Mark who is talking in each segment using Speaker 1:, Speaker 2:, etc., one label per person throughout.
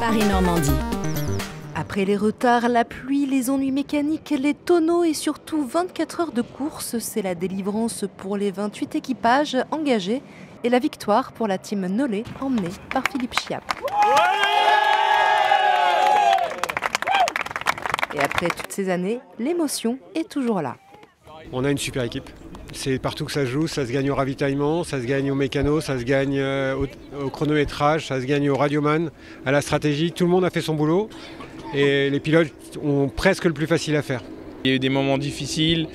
Speaker 1: Paris-Normandie.
Speaker 2: Après les retards, la pluie, les ennuis mécaniques, les tonneaux et surtout 24 heures de course, c'est la délivrance pour les 28 équipages engagés et la victoire pour la team Nollet emmenée par Philippe Chiappe. Et après toutes ces années, l'émotion est toujours là.
Speaker 3: On a une super équipe. C'est partout que ça se joue, ça se gagne au ravitaillement, ça se gagne au mécano, ça se gagne au chronométrage, ça se gagne au radioman, à la stratégie. Tout le monde a fait son boulot et les pilotes ont presque le plus facile à faire.
Speaker 4: Il y a eu des moments difficiles,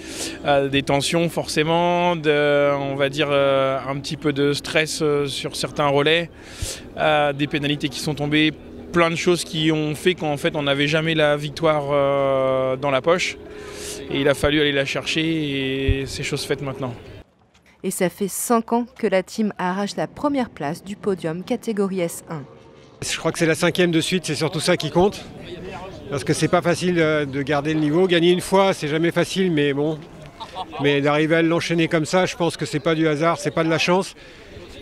Speaker 4: des tensions forcément, on va dire un petit peu de stress sur certains relais, des pénalités qui sont tombées, plein de choses qui ont fait qu'en fait on n'avait jamais la victoire dans la poche. Et il a fallu aller la chercher et c'est chose faite maintenant.
Speaker 2: Et ça fait 5 ans que la team arrache la première place du podium catégorie S1.
Speaker 3: Je crois que c'est la 5e de suite, c'est surtout ça qui compte. Parce que c'est pas facile de garder le niveau. Gagner une fois, c'est jamais facile, mais bon. Mais d'arriver à l'enchaîner comme ça, je pense que c'est pas du hasard, c'est pas de la chance.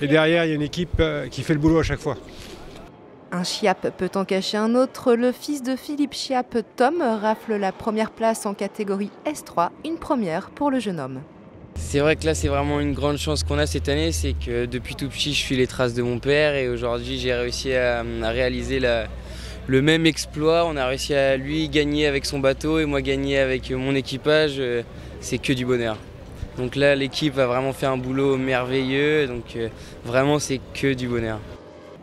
Speaker 3: Et derrière, il y a une équipe qui fait le boulot à chaque fois.
Speaker 2: Un Chiappe peut en cacher un autre. Le fils de Philippe Chiappe, Tom, rafle la première place en catégorie S3, une première pour le jeune homme.
Speaker 5: C'est vrai que là, c'est vraiment une grande chance qu'on a cette année, c'est que depuis tout petit, je suis les traces de mon père et aujourd'hui, j'ai réussi à réaliser le même exploit. On a réussi à lui gagner avec son bateau et moi gagner avec mon équipage. C'est que du bonheur. Donc là, l'équipe a vraiment fait un boulot merveilleux, donc vraiment, c'est que du bonheur.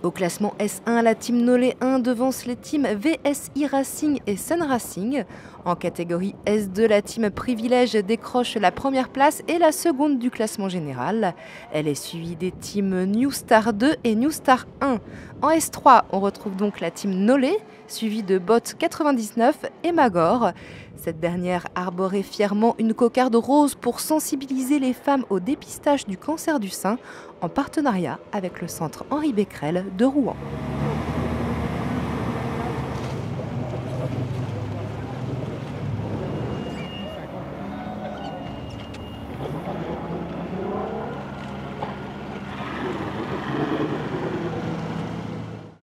Speaker 2: Au classement S1, la team Nollet 1 devance les teams VSI Racing et Sun Racing. En catégorie S2, la team Privilège décroche la première place et la seconde du classement général. Elle est suivie des teams New Star 2 et New Star 1. En S3, on retrouve donc la team Nollet, suivie de Bot 99 et Magor. Cette dernière arborait fièrement une cocarde rose pour sensibiliser les femmes au dépistage du cancer du sein, en partenariat avec le centre Henri Becquerel de Rouen.